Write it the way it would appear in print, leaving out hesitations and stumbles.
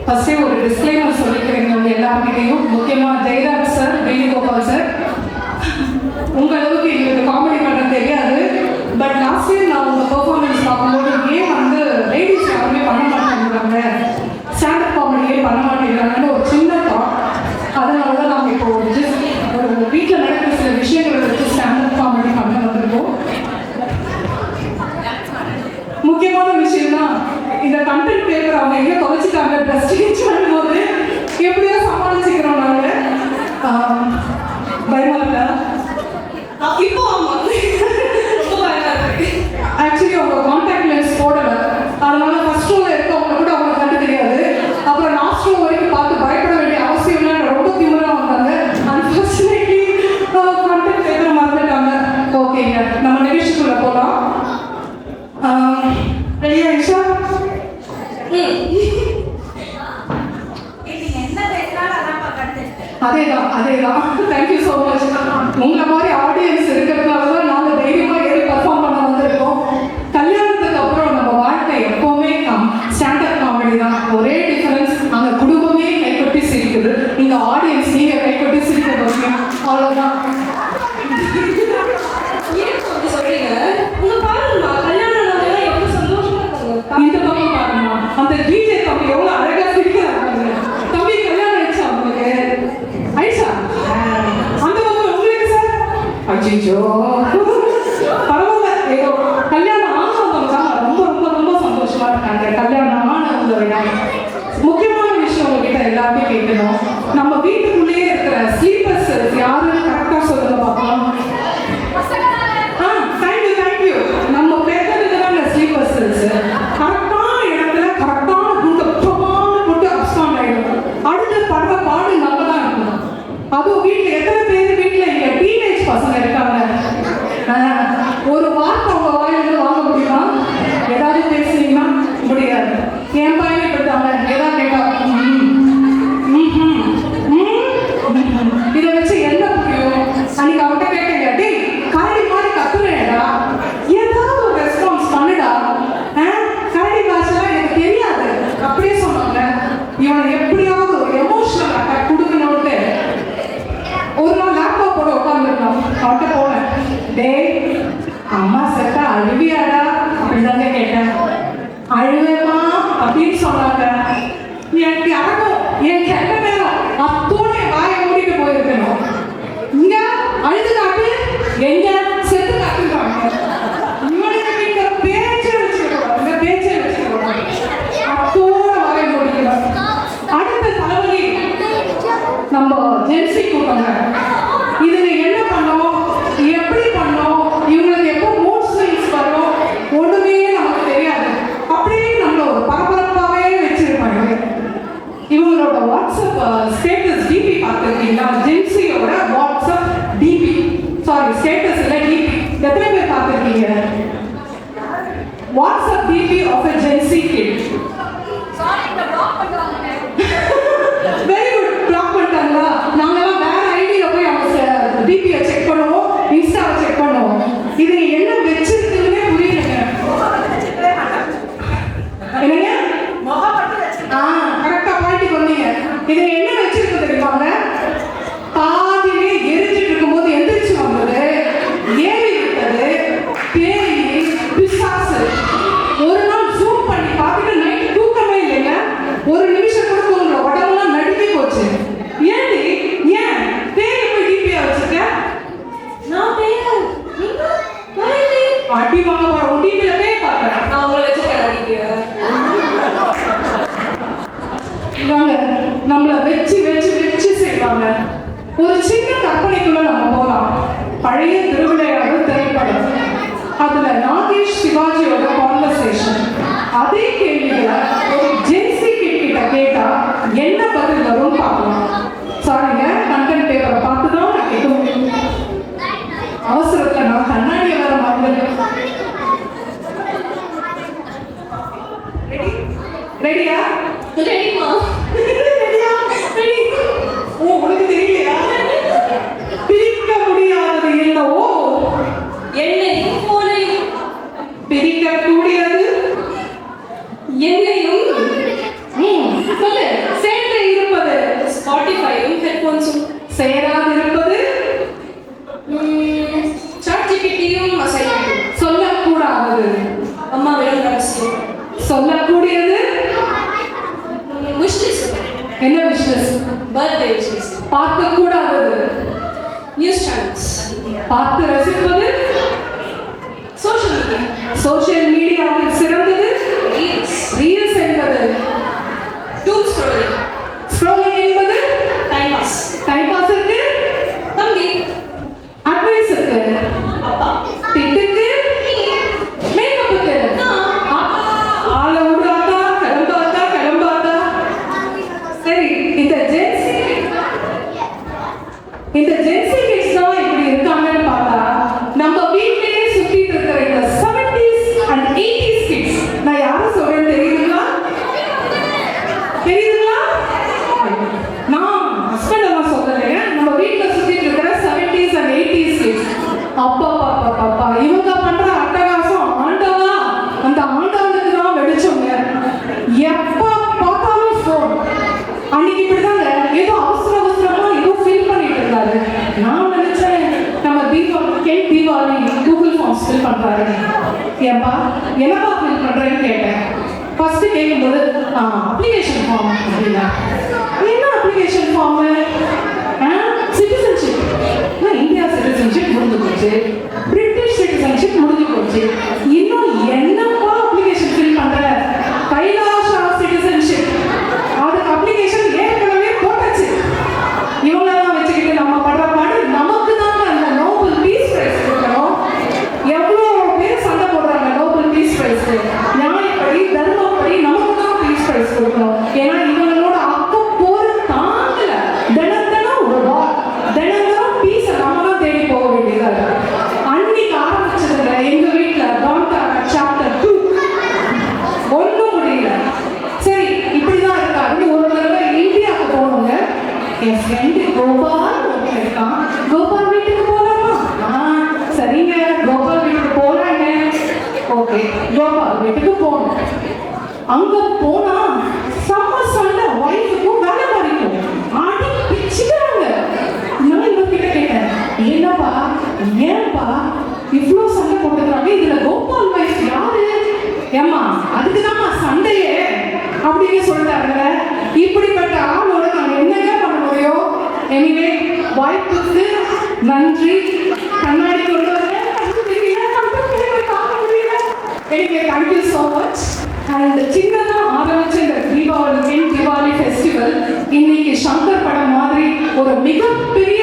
ஃபர்ஸ்டே ஒரு டிஸ்க்ளைமர் சொல்லிக்கிறேங்க உங்க எல்லாருக்கிட்டையும், முக்கியமாக ஜெயராஜ் சார், வேணுகோபால் சார், உங்கள் அளவுக்கு எங்களுக்கு காமெடி பண்ண தெரியாது. பட் லாஸ்ட் இயர் நான் உங்கள் பெர்ஃபார்மன்ஸ் பார்க்கும்போது ஏன் வந்து லேடிஸ் யாருமே பண்ண மாட்டேங்கிறாங்க, ஸ்டாண்டப் காமெடியே பண்ண மாட்டேங்கிறாங்கன்னு ஒரு சின்ன தாட். அதனால தான் நாங்கள் இப்போ ஒரு வீட்டில் நடக்கிற சில விஷயங்களை வச்சு ஸ்டாண்டப் காமெடி பண்ண வந்திருக்கோம். முக்கியமான விஷயம் தான் இந்த கண்டென்ட் பேப்பர் அவங்க எங்கே தொலைச்சிட்டாங்க ட்ரெஸ் சேஞ்ச் பண்ணும்போது எப்படியோ சமாளிச்சுக்கிறோம் நாங்கள். பயமா இருக்கா? இப்போ ஆமாம், ரொம்ப பயமா இருக்கு. ஆக்சுவலி அவங்க கான்டாக்ட் லென்ஸ் போடலை, அதனால ஃபர்ஸ்ட் ரோவில் இருக்கவங்க கூட அவங்க கண்டு தெரியாது. அப்புறம் லாஸ்ட் ரோ வரைக்கும் பார்த்து பயப்பட வேண்டிய அவசியம் இல்லை, ரொம்ப திமிராக வந்தாங்க. அன்ஃபார்ச்சுனேட்லி கான்டாக்ட் பேப்பர் மறந்துட்டாங்க. ஓகேங்க, நம்ம நிகழ்ச்சிக்குள்ளே போகலாம். ரெடியா இஷா? அதேதான். Thank you so much. உங்களை மாதிரி ஆடியன்ஸ் இருக்கிறதுனால தான் நாங்கள் தைரியமாக ஏறி பர்ஃபார்ம் பண்ண வந்திருக்கோம். கல்யாணத்துக்கு அப்புறம் நம்ம வாழ்க்கை எப்போவுமே ஸ்டாண்டப் காமெடி தான். ஒரே டிஃபரன்ஸ், அங்கே குடும்பமே கைப்பற்றி சிரிக்குது, இங்கே ஆடியன்ஸ் நீங்கள் கைப்பற்றி சிரிக்கிறது, அவ்வளோதான். சொல்றீங்க உங்க பாருங்கம்மா, கல்யாணம் எவ்வளோ சந்தோஷமா இருக்காங்க. இந்த பக்கம் பாருங்கம்மா, அந்த டிஜே தம்பி எவ்வளோ அழகாக சிரிக்கிறாங்க. தம்பி கல்யாணம் ஆயிடுச்சா உங்களுக்கு? ஐஷா அந்த பக்கம் உங்களுக்கு சார்? அச்சோ பரவாயில்ல, ஏதோ கல்யாணம் ஆனவங்க தான் ரொம்ப ரொம்ப ரொம்ப சந்தோஷமா இருக்காங்க. கல்யாணம் ஆனவங்க விட முக்கியமான விஷயம் உங்ககிட்ட எல்லாத்தையும் கேட்கணும். நம்ம வீட்டுக்குள்ளேயே இருக்கிற ஸ்லீப்பர்ஸ் யாருன்னு கரெக்டாக சொல்லுங்க பார்க்கலாம். தேங்க்யூ. நம்ம பேசுறதுக்கு தான் இந்த ஸ்லீப்பர்ஸ் கரெக்டான இடத்துல கரெக்டான குண்டு போட்டு அப்ஸ்டாண்ட் ஆகிடும். அடுத்த படுற பாடு நம்ம தான் இருக்கணும். அதுவும் வீட்டில் எத்தனை பேர் வீட்டில் இங்கே டீனேஜ் பசங்க இருக்காங்க, ஒரு வார்த்தை அவங்க வாயிலிருந்து வாங்க முடியுமா? ஏதாவது பேசுனீங்கன்னா முடியாது. என் பையனை கொடுத்தாங்க, ஏதாவது கேட்டா இதை வச்சு என்ன புரியும்? அன்னைக்கு அவன்கிட்ட கேட்டீங்க, டேய் கரடி மாதிரி கத்துறேடா, ஏதாவது ஒரு ரெஸ்பான்ஸ் பண்ணுடா, கரடி பாஷெல்லாம் எனக்கு தெரியாது அப்படியே சொன்னாங்க. இவனை எப்படியாவது ஒரு எமோஷனல் அட்டாக் கொடுக்கணும்னு ஒரு நாள் லேப்டாப்போட உட்காந்துருக்கோம். அவன்கிட்ட போனேன், டேய் அம்மா செத்தா அழுவியாடா அப்படிதாங்க கேட்டேன். அழுவேமா அப்படின்னு சொன்னாங்க. எனக்கு அடக்கம், என் கெட்ட நேரம் அத்தோட வாயை மூடிட்டு போயிருக்கணும். இங்க அழுது காட்டு, எங்க செத்து காட்டுறாங்க. இவனுக்கு நீங்க பேச்சே வச்சுக்கூடாது, பேச்சே வச்சுக்கூடாது, அத்தோட வாயை மூடிக்கணும். அடுத்த தலைவலி நம்ம ஜென்சி கூட்டங்க. இதுல என்ன பண்ணோம், எப்படி பண்ணோம், இவங்களுக்கு எப்போ மூட் ஸ்விங்ஸ் வரும் ஒண்ணுமே நமக்கு தெரியாது. அப்படியே நம்மள ஒரு பரபரப்பாவே வச்சிருப்பாங்க. இவங்களோட வாட்ஸ்அப் ஸ்டேட்டஸ் டிபி பார்த்துருக்கீங்களா? ஜென்சியோட வாட்ஸ்அப் டிபி, சாரி ஸ்டேட்டஸ் இல்லை டிபி, எத்தனை பேர் பார்த்துருக்கீங்க? WhatsApp DP of a Gen Z kid. Very good, block பண்ணிட்டாங்களா? நாங்கெல்லாம் வேற ஐடியில போய் அவங்க டிபியை செக் பண்ணுவோம், இன்ஸ்டாவை செக் பண்ணுவோம். இது என்ன வச்சிருக்குன்னே புரியலங்க. என்னங்க? கரெக்டா பாயிண்ட் சொன்னீங்க. இது என்ன வச்சிருக்கு தெரியுமாங்க? பாதிலே எரிஞ்சிட்டு இருக்கும்போது எந்திரிச்சு வந்தது, ஏறி விட்டது, பேய், பிசாசு. ஒரு நாள் ஜூம் பண்ணி பார்த்துட்டு நைட்டு தூக்கமே இல்லைங்க. ஒரு நிமிஷம் கூட தூங்கல, உடம்பெல்லாம் நடுங்கி போச்சு. ஏன்டி ஏன் பேயை போய் டிபியா வச்சுக்க? நான் பேய அடி வாங்க போற டிபியில பேய் பார்க்கறேன். நான் உங்களை வச்சுக்கிறேன். நம்மளை வச்சு வச்சு வச்சு செய்வாங்க. ஒரு சின்ன கற்பனைக்குள்ள நம்ம போகலாம். பழைய திருவிளையாடல் திரைப்படம், அதுல நாகேஷ் சிவாஜியோட கான்வர்சேஷன். அதே கேள்விகளை ஒரு ஜென்சி கிட்ட கேட்டா என்ன பதில் வரும் பார்க்கலாம். சாரிங்க, கண்டென்ட் பேப்பரை பார்த்து தான் நான் கேட்க முடியும். அவசரத்துல நான் கண்ணாடியை வர மறந்துட்டேன். ரெடியா? ரெடிமா? ரெடி. ஓ, உனக்கு தெரியலையா? பிரிக்க முடியாதது என்னவோ என்னையும் போலையும் பிரிக்க கூடியது பார்க்க கூடாதது நியூஸ் சேனல்ஸ், பார்த்து ரசிப்பது சோஷியல் மீடியா, சோஷியல் மீடியாவில் சிறந்தது ரீல்ஸ், ரீல்ஸ் என்பது டூம் ஸ்க்ரோலிங், ஸ்க்ரோலிங் என்பது டைம் பாஸ், டைம் பாஸுக்கு தம்பி, அட்வைஸுக்கு அப்பா, திட்டுக்கு மேக்கப்புக்கு ஆள விடாதா கிளம்பாதா. சரி, இந்த ஜென்சி கிட்ஸ் தான் இப்படி இருக்காங்கன்னு பார்த்தா நம்ம வீட்டிலேயே சுத்திட்டு இருக்கிற இந்த 70s and 80s கிட்ஸ் நான் யாரும் சொல்றேன் தெரியுதுங்களா? நான் ஹஸ்பண்ட் எல்லாம் சொல்லலைங்க. நம்ம வீட்டுல சுத்திட்டு இருக்கிற 70s and 80s கிட்ஸ் அப்பா இவங்க பண்ற அட்டகாசம் ஆண்டவா, அந்த ஆண்டவனுக்கு தான் வெடிச்சோங்க. எப்ப பார்த்தாலும் ஃபோன். அன்னைக்கு இப்படிதாங்க ஏதோ அவசரமா ஏதோ ஃபீல் பண்ணிட்டு இருந்தாரு. நான் நினைச்சேன் நம்ம தீபாவளி கூகுள் ஃபார்ம்ஸ் ஃபில் பண்றாரு. ஏன்பா என்னப்பா ஃபில் பண்றேன்னு கேட்டேன். ஃபர்ஸ்ட் கேட்கும்போது அப்ளிகேஷன் ஃபார்ம் அப்படின்னா, என்ன application form? Citizenship. India citizenship முடிஞ்சு போச்சு, பிரிட்டிஷ் சிட்டிசன்ஷிப் முடிஞ்சு போச்சு, இன்னும் என்னப்பா அப்ளிகேஷன் ஃபில் பண்ற? கைலாஷா சிட்டிசன்ஷிப், அதுக்கு அப்ளிகேஷன் ஏற்கனவே போட்டாச்சு. இவங்களெல்லாம் வச்சுக்கிட்டு நம்ம படுற பாடு. நமக்கு தாங்க அந்த நோபல் பீஸ் பிரைஸ் கொடுக்கணும். எவ்வளோ பேர் சண்டை போடுறாங்க நோபல் பீஸ் பிரைஸ். நியாயப்படி தர்மப்படி நமக்கு தான் பீஸ் பிரைஸ் கொடுக்கணும். ஏன்னா இவங்களோட அக்கம் போற தாங்கல. தினம் ஒரு வார், தினம் பீஸை நம்ம தான் தேடி போக வேண்டியதா இருக்கு. அன்னைக்கு ஆரம்பிச்சதுங்க எங்க வீட்டுல டான்டாரா சாப்டர் 2 ஒன்றும் முடியல. சரி, இப்படிதான் இருக்காரு. ஒரு தடவை இந்தியாவுக்கு போனோங்க. என் ஃப்ரெண்டு கோபால் இருக்கான். கோபால் வீட்டுக்கு போலாமா? சரிங்க, கோபால் வீட்டுக்கு போறாங்க. ஓகே, கோபால் வீட்டுக்கு போனோம். அங்க போனா செம்ம சண்டை. ஒய்ஃபுக்கும் வேலை மாறிக்கும் ஆடி பிச்சுக்கிறாங்க. நான் இவர்கிட்ட கேட்டேன், ஏன்பா இவ்வளோ சண்டை போட்டுக்கிறாங்க? இதுல கோபால் வைஃப் யாரு? ஏம்மா அதுக்குதாம்மா சண்டையே அப்படின்னு சொல்லிட்டாங்க. இப்படிப்பட்ட ஆளோட நான் என்னங்க பண்ண முடியும்? எனிவே, வாய்ப்புக்கு நன்றி. கண்ணாடி கொண்டு வரேன். Anyway, thank you so much. And சின்னதா ஆரம்பிச்ச இந்த தீபாவளி ஃபெஸ்டிவல் இன்னைக்கு சங்கர் படம் மாதிரி ஒரு மிகப்பெரிய